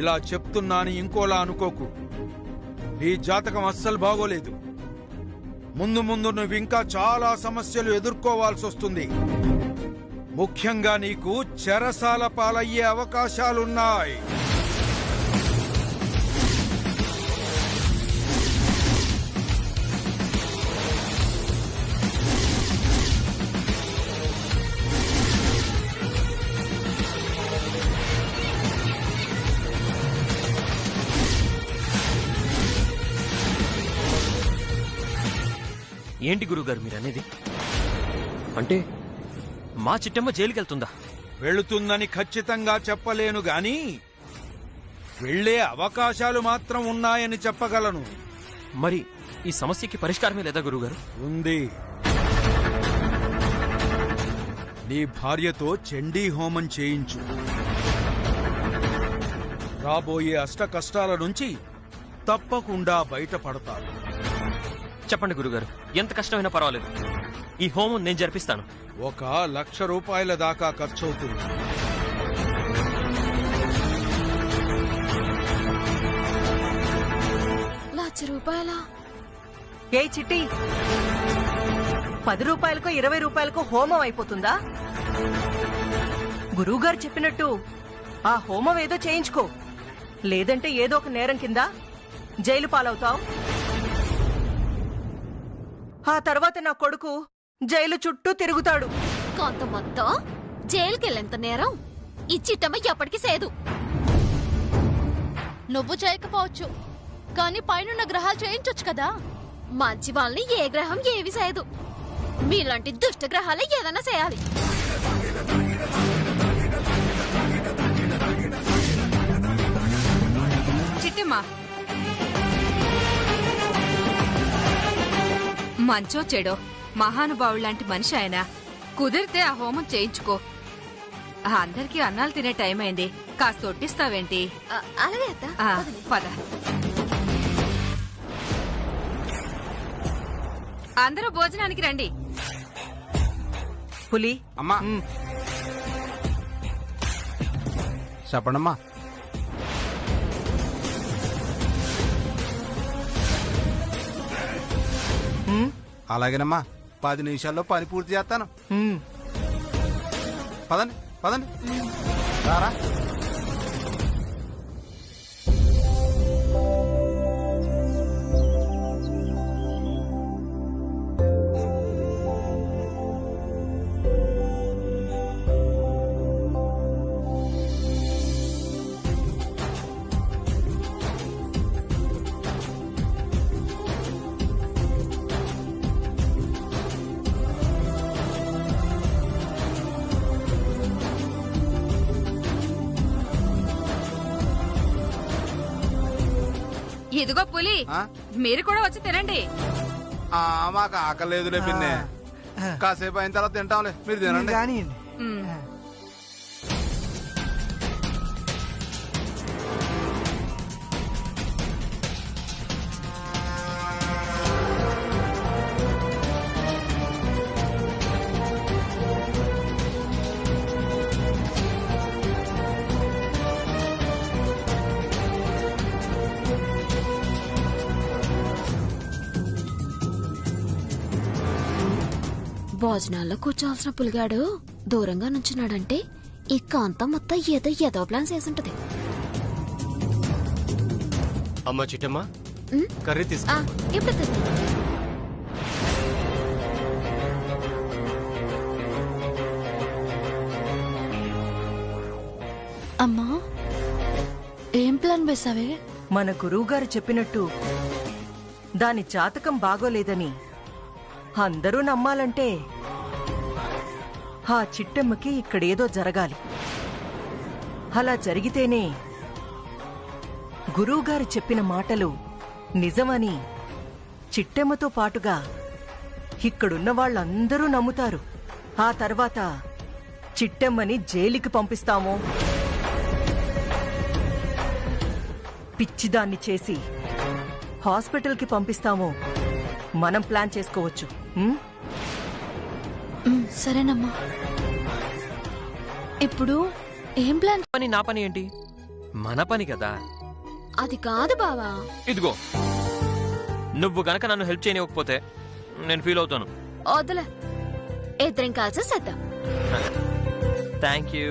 ఇలా చెప్తున్నాను ఇంకోలా అనుకోకు. నీ జాతకం అస్సలు బాగోలేదు. ముందు ముందు నువ్వు ఇంకా చాలా సమస్యలు ఎదుర్కోవాల్సి వస్తుంది. ముఖ్యంగా నీకు చెరసాల పాలయ్యే అవకాశాలున్నాయి. ఏంటి గురుగారు మీరనేది? అంటే మా చిట్టమ్మ జైలుకి వెళ్తుందా? వెళుతుందని ఖచ్చితంగా చెప్పలేను గాని వెళ్లే అవకాశాలు మాత్రం ఉన్నాయని చెప్పగలను. మరి ఈ సమస్యకి పరిష్కారమే లేదా గురుగారు? ఉంది. నీ భార్యతో చండీ హోమం చేయించు. రాబోయే అష్ట కష్టాల నుంచి తప్పకుండా బయటపడతారు. చెప్పండి గురుగారు, ఎంత కష్టమైనా పర్వాలేదు, ఈ హోమం నేను జరిపిస్తాను. 1,00,000 రూపాయల దాకా ఖర్చవుతుంది. ₹1,00,000? ఏ చిట్టి, 10 రూపాయలకో 20 రూపాయలకో హోమం అయిపోతుందా? గురువుగారు చెప్పినట్టు ఆ హోమం ఏదో చేయించుకో, లేదంటే ఏదో ఒక నేరం కింద జైలు పాలవుతావు. ఆ తర్వాత నా కొడుకు జైలు చుట్టూ తిరుగుతాడు. కొంత మొత్తం జైలుకెళ్ళేంత నేరం ఈ చిట్టమ్మ ఎప్పటికీ సేదు. నువ్వు చేయకపోవచ్చు, కానీ పైనున్న గ్రహాలు చేయించొచ్చు కదా. మంచి వాళ్ళని ఏ గ్రహం ఏవి సేదు. మీలాంటి దుష్ట గ్రహాలే ఏదైనా చేయాలి. చిట్టమ్మా, మంచో చెడో మహానుభావులాంటి మనిషి ఆయన. కుదిరితే ఆ హోమం చేయించుకో. అందరికీ అన్నాలు తినే టైం అయింది, కాస్త ఒట్టిస్తావేంటి? అలాగే అత్త. పద. అందరూ భోజనానికి రండి. పులి అమ్మా చెప్పండమ్మా. అలాగేనమ్మా, 10 నిమిషాల్లో పని పూర్తి చేస్తాను. పదండి పదండి, రారా. ఇదిగో పులి, మీరు కూడా వచ్చి తినండి. మాకు ఆకలేదులే పిన్నే, కాసేపు అయిన తర్వాత తింటాంలే, మీరు తినండి. భోజనాల్లో కూర్చోవలసిన పులిగాడు దూరంగా నుంచున్నాడంటే ఈ కాంతం మొత్తం ఏదో ప్లాన్స్ వేసుంటది. అమ్మా చిట్టమ్మ, కర్రీ తీసుకో. ఇప్పుడు తెస్తా. అమ్మా, ఏం ప్లాన్ వేసావే? మన గురువుగారు చెప్పినట్టు దాని జాతకం బాగోలేదని అందరూ నమ్మాలంటే ఆ చిట్టమ్మకి ఇక్కడేదో జరగాలి. అలా జరిగితేనే గురువుగారు చెప్పిన మాటలు నిజమని చిట్టమ్మతో పాటుగా ఇక్కడున్న వాళ్ళందరూ నమ్ముతారు. ఆ తర్వాత చిట్టమ్మని జైలుకి పంపిస్తామో, పిచ్చిదాన్ని చేసి హాస్పిటల్కి పంపిస్తామో మనం ప్లాన్ చేసుకోవచ్చు. సరేనమ్మా. ఇప్పుడు ఏం ప్లాన్? పని నా పని ఏంటి? మన పని కదా. అది కాదు బావా. ఇదిగో నువ్వు గనక నన్ను హెల్ప్ చేయనివ్వకపోతే నేను ఫీల్ అవుతాను. వద్దులే, ఇద్దరం కలిసి చేద్దాం. Thank you.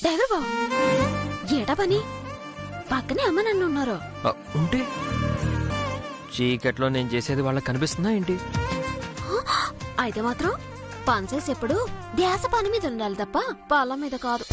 డ్రైవర్ బావ, ఏటా పని? పక్కనే అమ్మ నన్ను ఉన్నారు. ఉంటే చీకట్లో నేను చేసేది వాళ్ళకి కనిపిస్తుందా ఏంటి? అయితే మాత్రం పనిచేసి ఎప్పుడు ధ్యాస పని మీద ఉండాలి తప్ప పొలం మీద కాదు.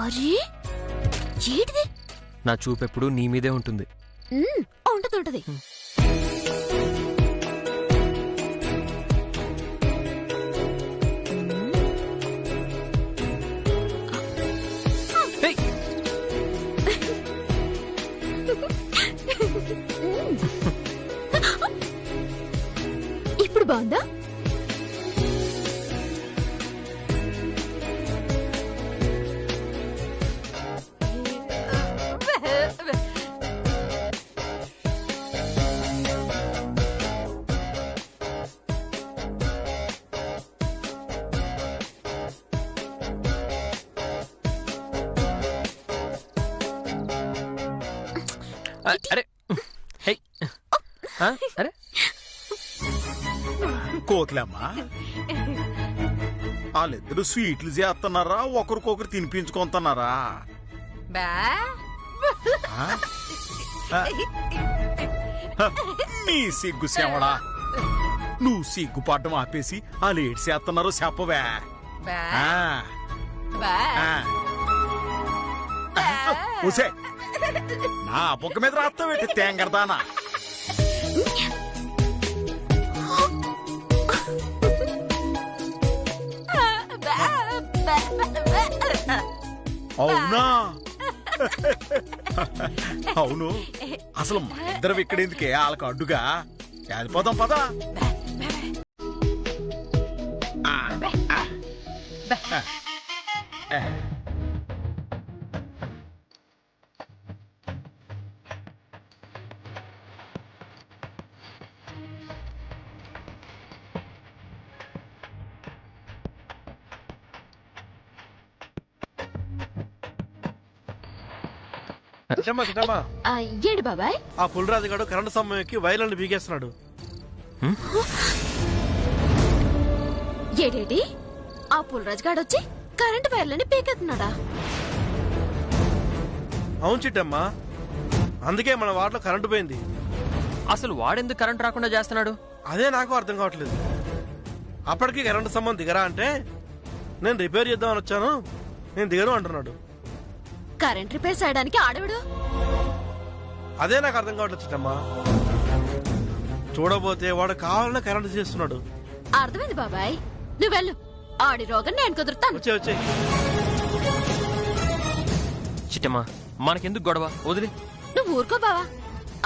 అరే ఏంటిది? నా చూపెప్పుడు నీ మీదే ఉంటుంది. ఉంటది ఉంటది. ఏయ్! ఇప్పుడు బాగుందా? అరే హే! అరే కోకిలమ్మా, వాళ్ళిద్దరు స్వీట్లు చేస్తున్నారా, ఒకరికొకరు తినిపించుకుంటున్నారా? నీ సిగ్గు సేవడా, నువ్వు సిగ్గుపడ్డం ఆపేసి వాళ్ళు ఏడు చేస్తున్నారో చెప్పవే. ఊసే, నా బొక్క మీద రాస్తావేంటి తేంగరదానా? అవునా? అవును, అసలు మా ఇద్దరం ఇక్కడెందుకే వాళ్ళకి అడ్డుగా? వెళ్ళిపోదాం పదా. ఏంటి బాబాయ్? ఆ పుల్రాజు గారు కరెంటు స్తంభంకి వైర్లను బీగేస్తున్నాడు. ఏడేటి? ఆ పుల్రాజ్ గాడు వచ్చి కరెంటు వైర్లని పీకెత్తున్నాడా? అవును చిట్టమ్మా, అందుకే మన వార్డులో కరెంటు పోయింది. అసలు వాడెందుకు కరెంట్ రాకుండా చేస్తున్నాడు? అదే నాకు అర్థం కావట్లేదు. అప్పటికి కరెంటు స్తంభం దిగరా అంటే నేను రిపేర్ చేద్దామని వచ్చాను, నేను దిగను అంటున్నాడు. కరెంట్ రిపేర్ చేయడానికి ఆడవిడు? అదే నాకు అర్థం కావట్లేదు చిట్టమ్మా. చూడబోతే వాడు కావాలనే కరెంటు చేస్తున్నాడు. అర్థమైంది బాబాయ్, నువ్వు వెళ్ళు. ఆడి రోగం నేను కుదురుతాను. వచ్చే వచ్చే. చిట్టమ్మా, మనకెందుకు గొడవ? వదిలి. నువ్వు ఊరుకో బావా.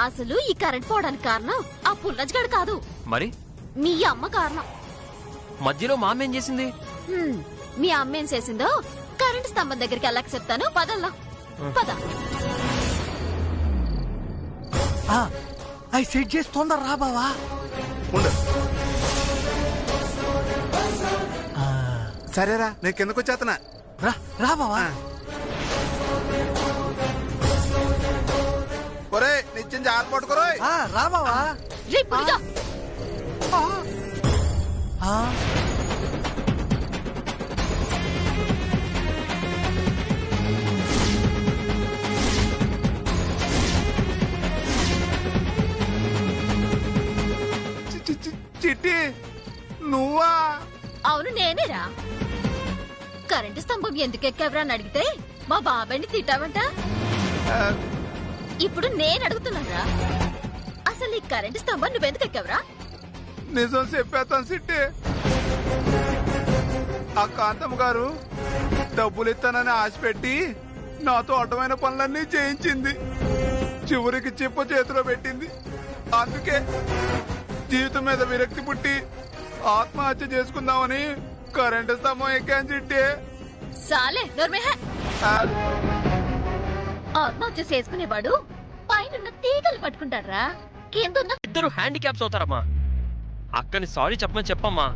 అసలు ఈ కరెంట్ పోవడానికి కారణం ఆ పుల్లజ్ గడు కాదు, మరి మీ అమ్మ కారణం. మధ్యలో మా అమ్మ ఏం చేసింది? మీ అమ్మ ఏం చేసిందో కరెంట్ స్తంభం దగ్గరికి వెళ్ళక చెప్తాను. పదల్లా పద. అవి సెట్ చేసి తొందర రా బావా. సరేరా, నేను కిందకు వచ్చేస్తున్నా. రా బావా. ఒరే నిత్యం జాగ్రత్త పట్టుకోరో. రా బావా. చిట్టి నువ్వా? అవును నేనేరా. కరెంటు స్తంభం ఎందుకు ఎక్కావురా అని అడిగితే మా బాబాయ్ని తిట్టావంట. ఇప్పుడు నేను అడుగుతున్నారా, అసలు ఈ కరెంటు స్తంభం నువ్వెందుకు ఎక్కావురా? నిజం చెప్పేస్తాను సిట్టి. ఆ కాంతమ్మ గారు డబ్బులు ఇస్తానని ఆశ పెట్టి నాతో అడ్డమైన పనులన్నీ చేయించింది. చివరికి చిప్ప చేతిలో పెట్టింది. అందుకే జీవితం మీద విరక్తి పుట్టి ఆత్మహత్య చేసుకుందామని కరెంటు స్తంభం ఎక్కాను చిట్టి. సాలే నోర్మేహ. ఆత్మహత్య చేసుకునేవాడు పైన తీగలు పట్టుకుంటాడ్రా, కింద ఇద్దరు హ్యాండిక్యాప్స్ అవుతారమ్మా. అక్కని సారీ చెప్పమని చెప్పమ్మా.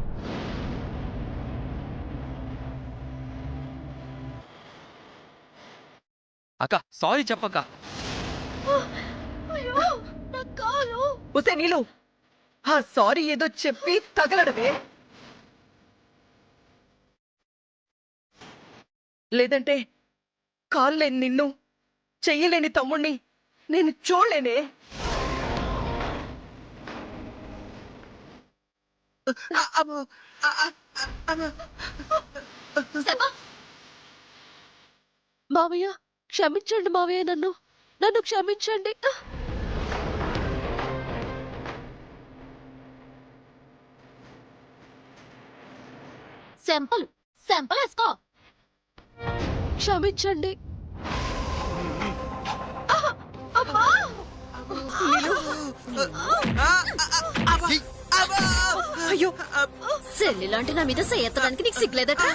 అక్క సారీ చెప్పక్క. ఉసే నీళ్ళు ఆ సారీ ఏదో చెప్పి తగలడవే, లేదంటే కాళ్ళేని నిన్ను, చెయ్యలేని తమ్ముణ్ణి నేను చూడలేనే. మావయ్య క్షమించండి మావయ్య, నన్ను క్షమించండి. సెంపల్ వేసుకో. క్షమించండి. అయ్యో సెల్లి లాంటి నా మీద చేయత్తడానికి నీకు సిగ్గులేదట.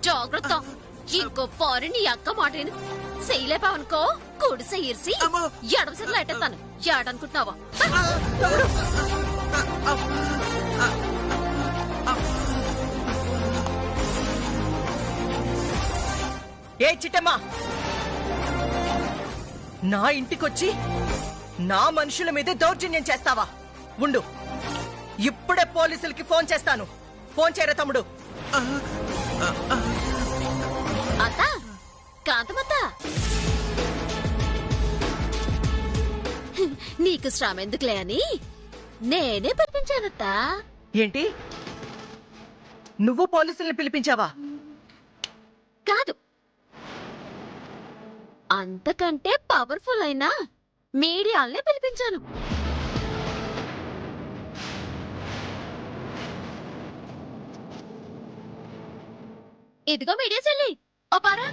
జాగ్రత్త, ఇంకో పారి నీ అక్క మాటేను చేయలేపావనుకో కుడిసె ఇరిసి ఎడమసరిలో ఎట్టేస్తాను. ఏడనుకుంటున్నావా? ఏ చిట్టమ్మా, నా ఇంటికొచ్చి నా మనుషుల మీదే దౌర్జన్యం చేస్తావా? ఉండు, ఇప్పుడే పోలీసులకి ఫోన్ చేస్తాను. ఫోన్ చేయరా తమ్ముడు. అత్త, కాంతమత్త, నీకు శ్రమ ఎందుకులే అని నేనే పిలిపించానత్తా. ఏంటి, నువ్వు పోలీసుల్ని పిలిపించావా? కాదు, అంతకంటే పవర్ఫుల్ అయినా మీడియాల్నే పిలిపించాను. ఇదిగో మీడియా చెల్లి, ఓ పారా.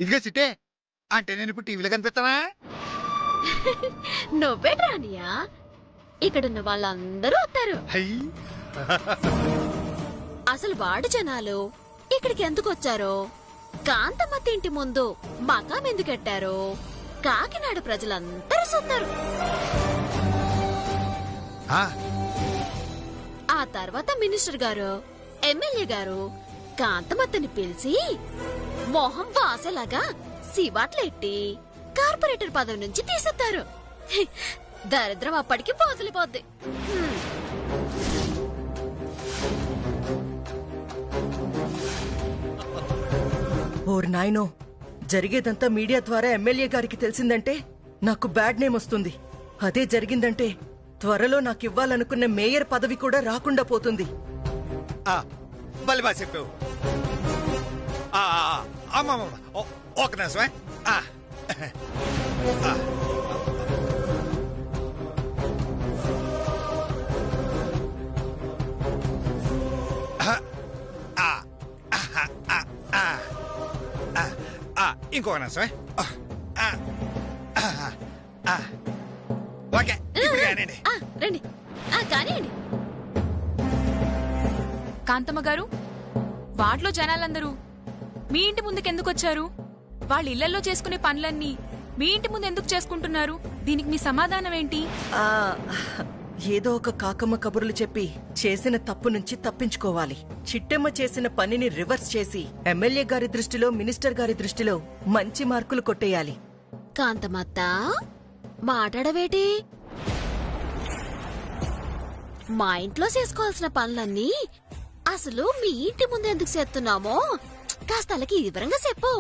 ఇదిగా సిట్టే, అంటే నేను ఇప్పుడు టీవీలో కనిపిస్తానా? నువ్వే రానియా, ఇక్కడున్న వాళ్ళందరూ వస్తారు. అసలు వాడు జనాలు ఇక్కడికి ఎందుకు వచ్చారో, కాంతమ్మత్త ఇంటి ముందు మకాం ఎందుకెట్టారో కాకినాడ ప్రజలందరూ చూస్తారు. ఆ తర్వాత మినిస్టర్ గారు, ఎమ్మెల్యే గారు కాంతమ్మత్తని పిలిచి మొహం వాసేలాగా సివాట్లెట్టి కార్పొరేటర్ పదవి నుంచి తీసేస్తారు. దరిద్రం అప్పటికి పోతులిపోద్ది. ఓర్ నాయనో, జరిగేదంతా మీడియా ద్వారా ఎమ్మెల్యే గారికి తెలిసిందంటే నాకు బ్యాడ్ నేమ్ వస్తుంది. అదే జరిగిందంటే త్వరలో నాకు ఇవ్వాలనుకున్న మేయర్ పదవి కూడా రాకుండా పోతుంది. మళ్ళీ బాగా చెప్పావు. ఒక నిమిషమే. ఇంకొక నిమిషమే. ఓకే, రండి, కానివ్వండి. కాంతమ్మ గారు, వార్డులో జనాలందరూ మీ ఇంటి ముందుకెందుకొచ్చారు? వాళ్ళ ఇళ్లలో చేసుకునే పనులన్నీ మీ ఇంటి ముందు ఎందుకు చేసుకుంటున్నారు? దీనికి మీ సమాధానం ఏంటి? ఏదో ఒక కాకమ్మ కబుర్లు చెప్పి చేసిన తప్పు నుంచి తప్పించుకోవాలి. చిట్టెమ్మ చేసిన పనిని రివర్స్ చేసి ఎమ్మెల్యే గారి దృష్టిలో, మినిస్టర్ గారి దృష్టిలో మంచి మార్కులు కొట్టేయాలి. కాంతమత్త, మాట్లాడవేటి? మా ఇంట్లో చేసుకోవాల్సిన పనులన్నీ అసలు మీ ఇంటి ముందు ఎందుకు చేస్తున్నామో కాస్త అలాగే వివరంగా చెప్పు.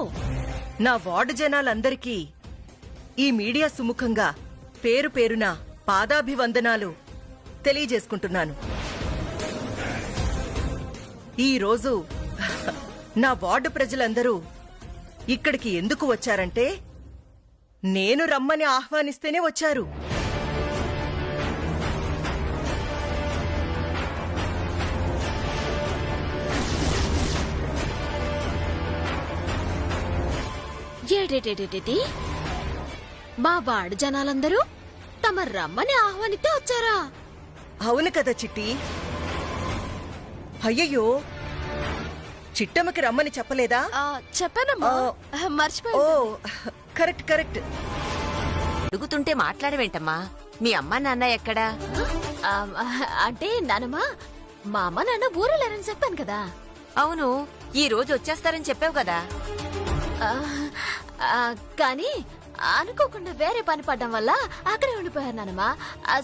నా వార్డు జనాలందరికీ ఈ మీడియా సుముఖంగా పేరు పేరున పాదాభివందనాలు తెలియజేసుకుంటున్నాను. ఈ రోజు నా వార్డు ప్రజలందరూ ఇక్కడికి ఎందుకు వచ్చారంటే నేను రమ్మని ఆహ్వానిస్తేనే వచ్చారు. ఏడేటేటేటి మా వాడు జనాలందరూ తమ రమ్మని ఆహ్వానితే వచ్చారా? అవును కదా చిట్టి. అయ్యయ్యో, చిట్టమ్మకి రమ్మని చెప్పలేదా? చెప్పానమ్మా, ఓ కరెక్ట్ కరెక్ట్. అడుగుతుంటే మాట్లాడవేంటమ్మా? మీ అమ్మ నాన్న ఎక్కడా? అంటే నానమ్మా, మా అమ్మ నాన్న ఊరెళ్ళారని చెప్పాను కదా. అవును, ఈ రోజు వచ్చేస్తారని చెప్పావు కదా. కానీ అనుకోకుండా వేరే పని పడ్డం వల్ల అక్కడే ఉండిపోయారు నానమ్మా.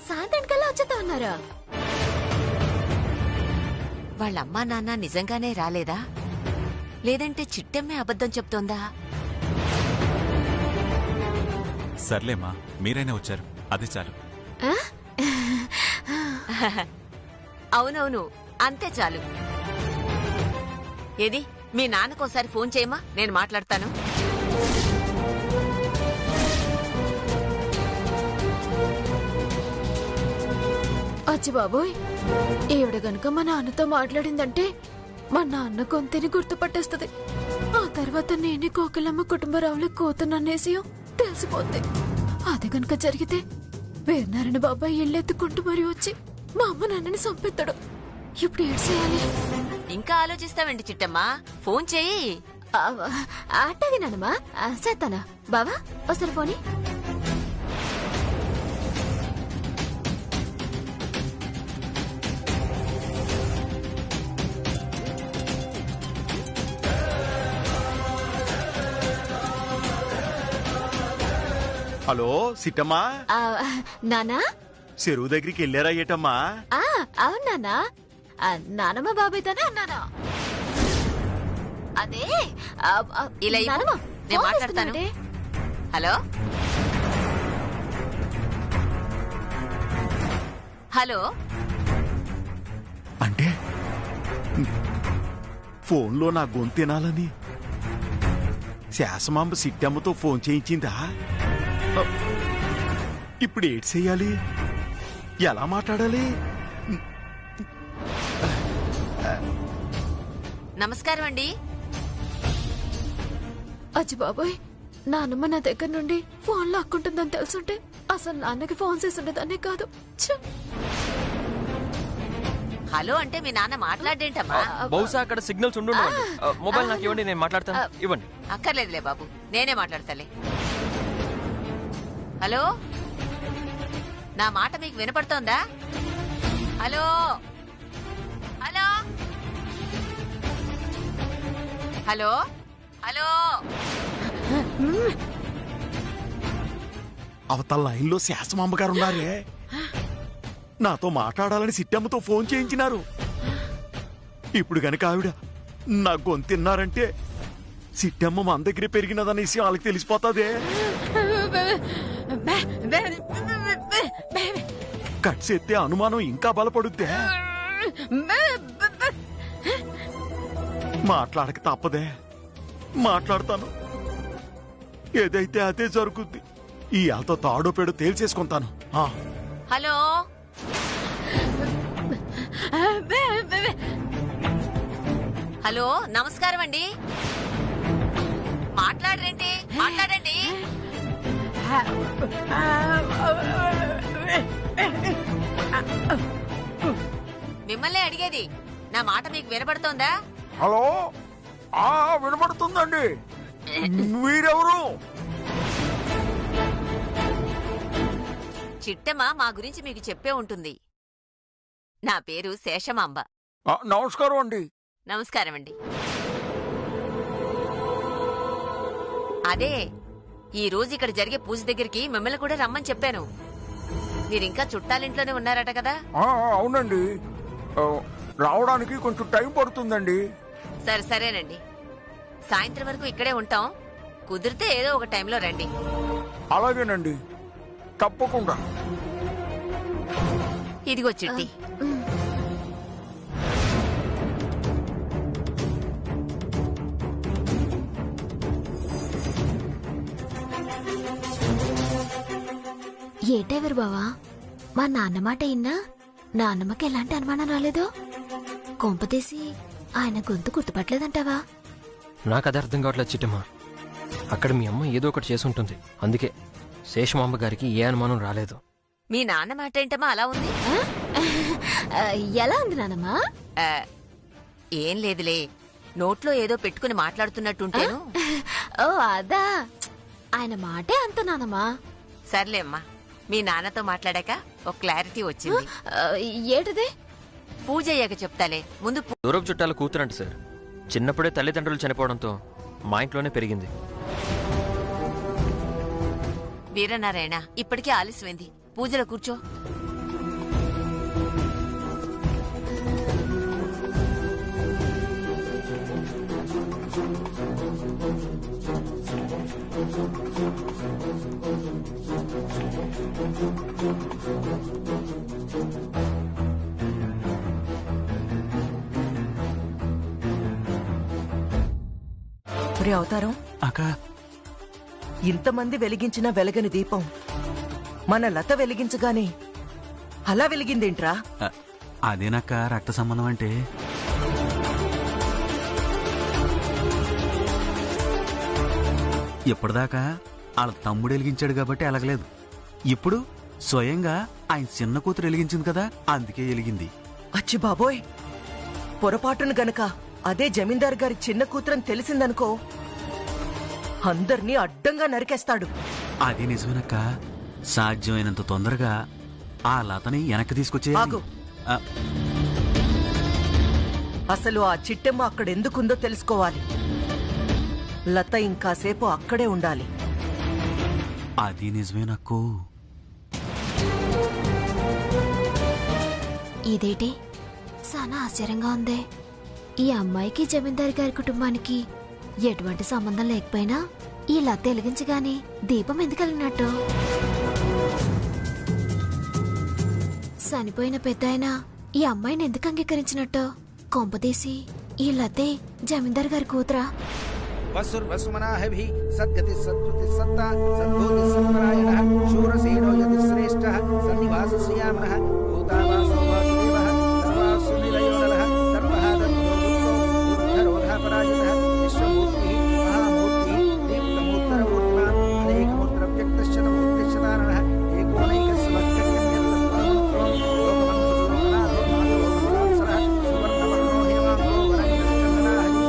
సాయంత్రానికల్లా వచ్చేస్తా ఉన్నారు. వాళ్ళ అమ్మా నాన్న నిజంగానే రాలేదా? లేదంటే చిట్టమ్మే అబద్ధం చెప్తోందా? సర్లేమ్మా, మీరైనా వచ్చారు, అది చాలు. అవునవును, అంతే చాలు. ఏది, మీ నాన్నకోసారి ఫోన్ చేయమా, నేను మాట్లాడతాను. అచ్చి బాబోయ్, ఈవిడ గనుక మా నాన్నతో మాట్లాడిందంటే మా నాన్న గొంతుని గుర్తుపట్టేస్తుంది. ఆ తర్వాత నేనే కోకిలమ్మ కుటుంబరావులు కూతున్ననేసి తెలిసిపోద్ది. అది గనుక జరిగితే వీరనారాయణ బాబాయ్ ఇళ్ళెత్తుకుంటూ మరీ వచ్చి మా అమ్మ నాన్నని చంపెత్తాడు. ఇప్పుడు ఏం చేయాలి? ఇంకా ఆలోచిస్తావేంటి చిట్టమ్మా, ఫోన్ చేయి. అట్టగినానమ్మా, చేస్తానా. బావా వస్తారు పోనీ. హలో సిట్టమ్మా, నానా చెరువు దగ్గరికి వెళ్ళారా ఏటమ్మా? అవును నానా, నానమ్మ బాబాయ్ తోనే అన్నానా. అదే ఇలా ఇవ్వు, నేను మాట్లాడతాను. హలో హలో, అంటే ఫోన్లో నా గొంతేనాలని శాసమాంబ సిట్టమ్మతో ఫోన్ చేయించిందా? ఇప్పుడు ఏడ్ చెయ్యాలి? ఎలా మాట్లాడాలి? నమస్కారం అండి. అచ్చి బాబోయ్, నాన్నమ్మ నా దగ్గర నుండి ఫోన్ లాక్కుంటుందని తెలుసుంటే అసలు నాన్నకి ఫోన్ చేసి ఉండేదాన్నే కాదు. హలో అంటే మీ నాన్న మాట్లాడేంటమ్మా? బహుశా అక్కడ సిగ్నల్స్ ఉండు. మొబైల్ నాకు ఇవ్వండి, నేను మాట్లాడతాను. ఇవ్వండి. అక్కర్లేదులే బాబు, నేనే మాట్లాడతాలే. హలో, నా మాట మీకు వినపడుతోందా? Hello hello hello hello. అవతల లైన్లో శాసమాంబ గారు ఉన్నారే, నాతో మాట్లాడాలని సిట్టమ్మతో ఫోన్ చేయించినారు. ఇప్పుడు గనక ఆవిడ నా గొంతిన్నారంటే సిట్టమ్మ మన దగ్గర పెరిగినదనే విషయం వాళ్ళకి తెలిసిపోతాదే. కట్ చేస్తే అనుమానం ఇంకా బలపడుద్దే. మాట్లాడక తప్పదే, మాట్లాడతాను. ఏదైతే అదే జరుగుద్ది. ఈ ఆల్తో తాడో పేడో తేల్చేసుకుంటాను. హలో హలో, నమస్కారం అండి. మాట్లాడరేంటి? మాట్లాడండి. మిమ్మల్ని అడిగేది. నా మాట మీకు వినపడుతోందా? హలో, వినపడుతుందండి. మీరెవరు? చిట్టమ్మ మా గురించి మీకు చెప్పే ఉంటుంది. నా పేరు శేషమాంబ. నమస్కారం అండి. నమస్కారం అండి. అదే, ఈ రోజు ఇక్కడ జరిగే పూజ దగ్గరికి మిమ్మల్ని కూడా రమ్మని చెప్పాను. మీరింకా చుట్టాలింట్లోనే ఉన్నారట కదా? అవునండి, రావడానికి కొంచెం టైం పడుతుందండి. సరేనండి. సాయంత్రం వరకు ఇక్కడే ఉంటాం. కుదిరితే ఏదో ఒక టైంలో రండి. అలాగేనండి, తప్పకుండా. ఇదిగో చిట్టి. ఏటెవరు బావా? మా నాన్న మాట ఇన్నా నాన్నమ్మకి ఎలాంటి అనుమానం రాలేదో? కొంపతీసి ఆయన గొంతు గుర్తుపట్టలేదంటావా? నాకు అది అర్థం కావట్లేదు చిట్టమ్మా. అక్కడ మీ అమ్మ ఏదో ఒకటి చేసుంటుంది. అందుకే శేషమాంబ గారికి ఏ అనుమానం రాలేదు. మీ నాన్న మాట ఏంటమ్మా అలా ఉంది? ఎలా ఉంది నాన్నమ్మా? ఏం లేదులే, నోట్లో ఏదో పెట్టుకుని మాట్లాడుతున్నట్టుంటేను. ఓ అదా, ఆయన మాటే అంత నాన్నమ్మా. సర్లే అమ్మా, మీ నాన్నతో మాట్లాడాక ఒక క్లారిటీ వచ్చింది. ఏటది? పూజ అయ్యాక చెప్తాలే, ముందు దూరపు చుట్టాల కూతురంట సార్. చిన్నప్పుడే తల్లిదండ్రులు చనిపోవడంతో మా ఇంట్లోనే పెరిగింది. వీరనారాయణ, ఇప్పటికే ఆలస్యమైంది, పూజలో కూర్చో. అవతారం అక్క, ఇంతమంది వెలిగించిన వెలగని దీపం మన లత వెలిగించగానే అలా వెలిగిందేంట్రా? అదేనక్క రక్త సంబంధం అంటే. ఇప్పటిదాకా వాళ్ళ తమ్ముడు వెలిగించాడు కాబట్టి ఎలగలేదు. ఇప్పుడు స్వయంగా ఆయన చిన్న కూతురు వెలిగించింది కదా, అందుకే వెలిగింది. అచ్చి బాబోయ్, పొరపాటును గనక అదే జమీందార్ గారి చిన్న కూతురని తెలిసిందనుకో, అందర్నీ అడ్డంగా నరికేస్తాడు. అది నిజమేనక్క. సాధ్యమైనంత తొందరగా ఆ లతని వెనక్కి తీసుకొచ్చేయాలి. ఆగు. అసలు ఆ చిట్టెమ్మ అక్కడెందుకుందో తెలుసుకోవాలి. లత ఇంకాసేపు అక్కడే ఉండాలి. అది నిజమేనక్కో. ఇదేంటి చాలా ఆశ్చర్యంగా ఉంది. ఈ అమ్మాయికి జమీందారు గారి కుటుంబానికి ఎటువంటి సంబంధం లేకపోయినా ఈ లత వెలిగించగానే దీపం ఎందుకు వెళ్ళినట్టు? చనిపోయిన పెద్దాయన ఈ అమ్మాయిని ఎందుకు అంగీకరించినట్టు? కొంపదీసి ఈ లతే జమీందారు గారి కూతురా? వసుర్వసుమనాహభి సద్గతి సద్వృతి సత్తా సద్భూతి సత్పరాయణః శూరసేనో యతి శ్రేష్ఠః సన్నివాసస్యామనః భూతావాసో వాసుదేవః సర్వాసు నిలయోనరః సర్వహాదరోధపరాయణః విశ్వమూర్తిః మహామూర్తిః దీప్తమూర్తరమూర్తిమాన్ అనేకమూర్తవ్యక్తశతమూర్తిశతారణః ఏకోనైకస్వక్కర్యత్వం లోకమంధుర్లోకనాథో మాధవోసరః సువర్ణవర్ణో హేమాంగో వరంగస్కందనాహరి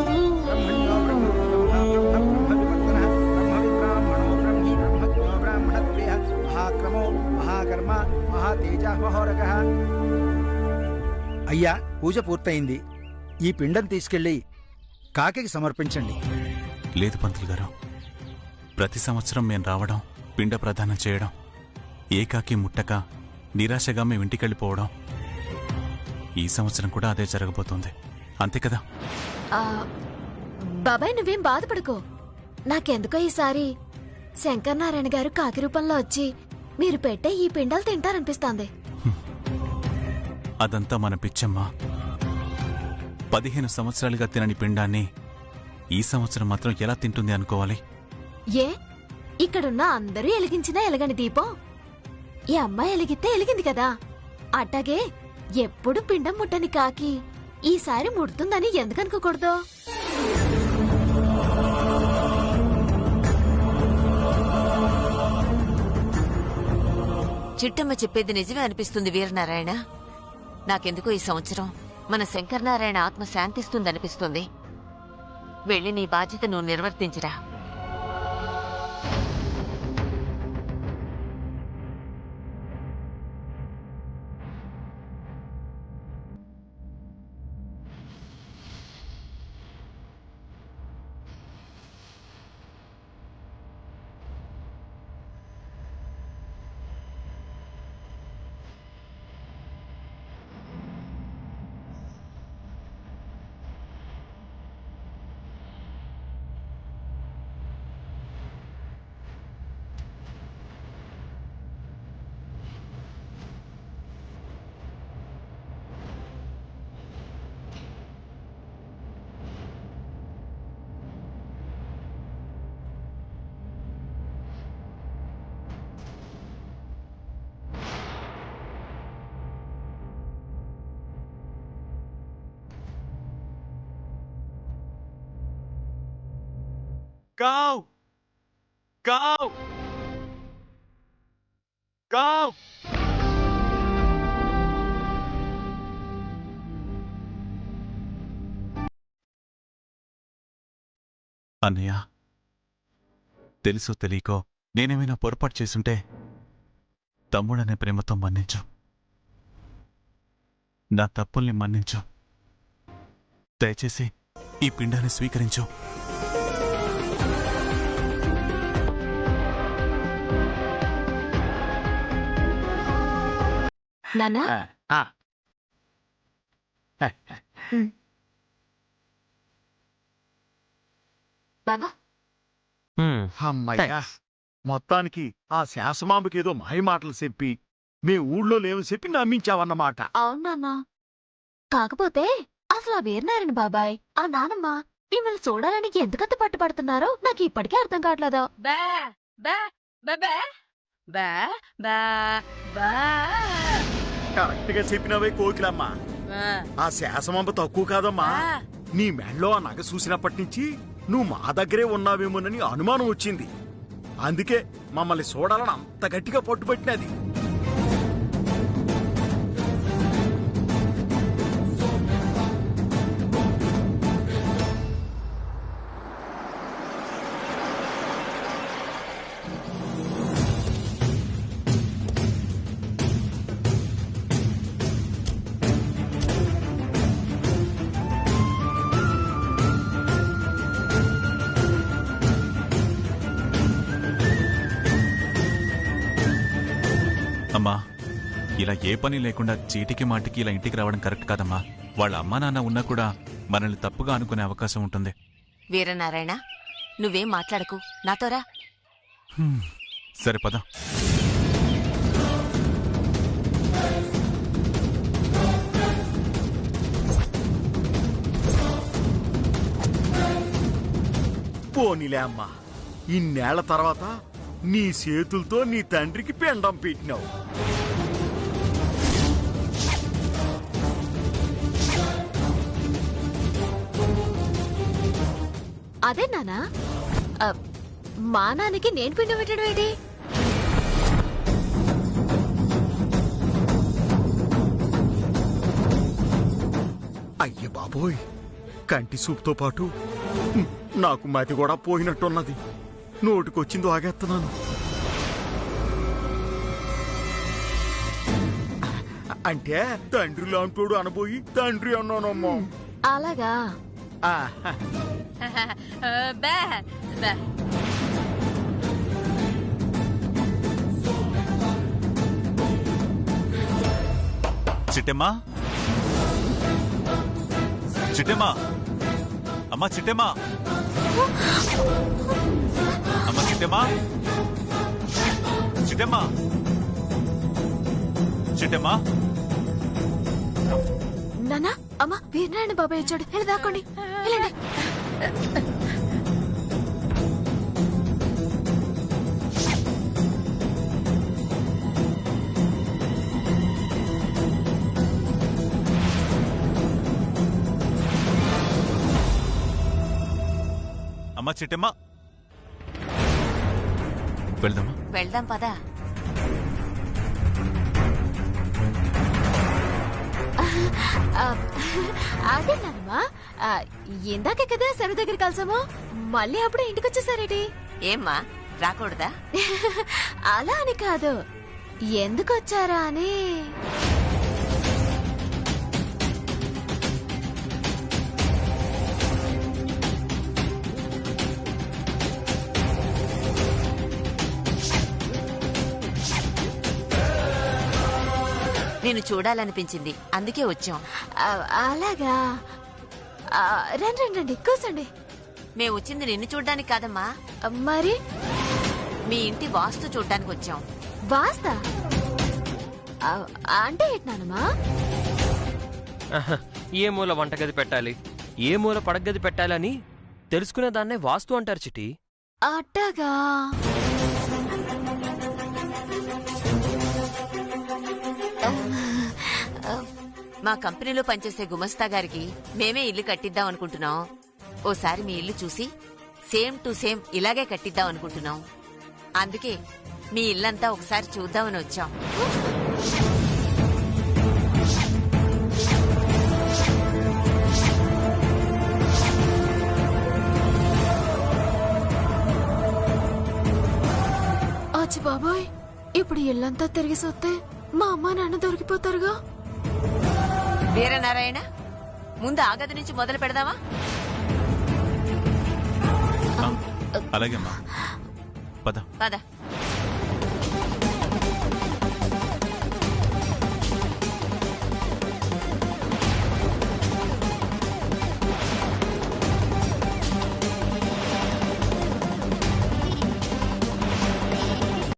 బ్రహ్మణ్యో బ్రహ్మవివర్ధనః బ్రహ్మవిబ్రాహ్మణో బ్రహ్మీ బ్రహ్మజ్ఞో బ్రాహ్మణత్వేహ మహాక్రమో మహాకర్మ మహాతేజ మహోరగః. అయ్యా, పూజ పూర్తయింది. ఈ పిండం తీసుకెళ్లి కాకికి సమర్పించండి. లేదు పంతులు గారు, ప్రతి సంవత్సరం మేము రావడం, పిండ ప్రదానం చేయడం, ఏకాకి ముట్టక నిరాశగా మేము ఇంటికెళ్ళిపోవడం, ఈ సంవత్సరం కూడా అదే జరగబోతోంది. అంతే కదా? బాబాయ్, నువ్వేం బాధపడుకో. నాకెందుకో ఈసారి శంకరనారాయణ గారు కాకి రూపంలో వచ్చి మీరు పెట్టే ఈ పిండాలు తింటారనిపిస్తోంది. అదంతా మన పిచ్చమ్మ. 15 సంవత్సరాలుగా తినని పిండాన్ని ఈ సంవత్సరం మాత్రం ఎలా తింటుంది అనుకోవాలి? ఏ, ఇక్కడున్న అందరూ ఎలిగించినా ఎలగని దీపం ఈ అమ్మాయి ఎలిగితే ఎలిగింది కదా. అట్టాగే ఎప్పుడు పిండం ముట్టని కాకి ఈసారి ముడుతుందని ఎందుకనుకోకూడదు? చిట్టమ్మ చెప్పేది నిజమే అనిపిస్తుంది వీరనారాయణ. నాకెందుకో ఈ సంవత్సరం మన శంకరనారాయణ ఆత్మ శాంతిస్తుందనిపిస్తుంది. వెళ్ళి నీ బాధ్యత నువ్వు నిర్వర్తించరా. కావ్ కావ్ కావ్. అన్నయ్య, తెలుసో తెలియకో నేనేమైనా పొరపాటు చేసుంటే తమ్ముడనే ప్రేమతో మన్నించు. నా తప్పుల్ని మన్నించు. దయచేసి ఈ పిండాన్ని స్వీకరించు. నానా బాబా అమ్మయ్యా, మొత్తానికి ఆ శాసమాంబకి ఏదో మాయ మాటలు చెప్పి మీ ఊళ్ళో లేవు చెప్పి నమ్మించావన్నమాట. అవునా? కాకపోతే అసలు ఆ వీరనారాయణ బాబాయ్, ఆ నానమ్మ మిమ్మల్ని చూడాలని ఎందుకంత పట్టుపడుతున్నారో నాకు ఇప్పటికే అర్థం కావట్లేదు. కరెక్ట్ గా చెప్పినవే కోకిలమ్మా. ఆ శాసమాంబ తక్కువ కాదమ్మా. నీ మెళ్ళో ఆ నగ చూసినప్పటి నుంచి నువ్వు మా దగ్గరే ఉన్నావేమోనని అనుమానం వచ్చింది. అందుకే మమ్మల్ని చూడాలని అంత గట్టిగా పట్టుబట్టినది. అమ్మా, ఇలా ఏ పని లేకుండా చీటికి మాటికి ఇలా ఇంటికి రావడం కరెక్ట్ కాదమ్మా. వాళ్ళ అమ్మా నాన్న ఉన్నా కూడా మనల్ని తప్పుగా అనుకునే అవకాశం ఉంటుంది. వీరనారాయణ, నువ్వేం మాట్లాడకు, నాతోరా. సరే పద. పోనీలే అమ్మా, ఇన్నేళ్ల తర్వాత నీ చేతులతో నీ తండ్రికి పెండం పెట్టినావు. అదే నానా, మా నాన్నకి నేను పిండి పెట్టడం ఏంటి? అయ్య బాబోయ్, కంటి సూపుతో పాటు నాకు మతి కూడా పోయినట్టున్నది. నోటికొచ్చిందో ఆగేస్తున్నాను. అంటే తండ్రి లాంటోడు అనబోయి తండ్రి అన్నానమ్మా. అలాగా? చిట్టెమ్మా, చిట్టెమ్మా, అమ్మా చిట్టెమ్మా, అమ్మ చిట్టెమ్మా, చిట్టెమ్మా, చిట్టెమ్మా. నానా, అమ్మ వీరనారాయణ బాబాయ్ వచ్చాడు, వెళ్ళి దాక్కోండి, వెళ్ళండి. అమ్మా చిట్టెమ్మా, వెళ్దామా? వెళ్దాం పదా. అదే నానమ్మా, ఇందాకే కదా సరి దగ్గర కలిసాము, మళ్ళీ అప్పుడు ఇంటికి వచ్చేసారేటి? ఏమ్మా, రాకూడదా? అలా అని కాదు, ఎందుకు వచ్చారా అని. నేను చూడాలనిపించింది, అందుకే వచ్చాం. అలాగా? రండి రండి, కూర్చోండి. మేము వచ్చింది నిన్ను చూడ్డానికి కాదమ్మా. మరి మీ ఇంటి వాస్తు చూడ్డానికి వచ్చాం. వాస్తా అంటే ఏంటన్నానమ్మా? ఏ మూల వంటగది పెట్టాలి, ఏ మూల పడగది పెట్టాలని తెలుసుకునే దాన్నే వాస్తు అంటారు చిటి. అట్టగా? మా కంపెనీలో పనిచేసే గుమస్తా గారికి మేమే ఇల్లు కట్టిద్దాం అనుకుంటున్నాం. ఓసారి మీ ఇల్లు చూసి సేమ్ టు సేమ్ ఇలాగే కట్టిద్దాం అనుకుంటున్నాం. అందుకే మీ ఇల్లంతా ఒకసారి చూద్దామని వచ్చాం. అచ్చి బాబోయ్, ఇప్పుడు ఇల్లంతా తిరిగి చూస్తే మా అమ్మ నాన్న దొరికిపోతారుగా. వీరనారాయణ, ముందు ఆ గది నుంచి మొదలు పెడదామా? అలాగే అమ్మా, పద పద.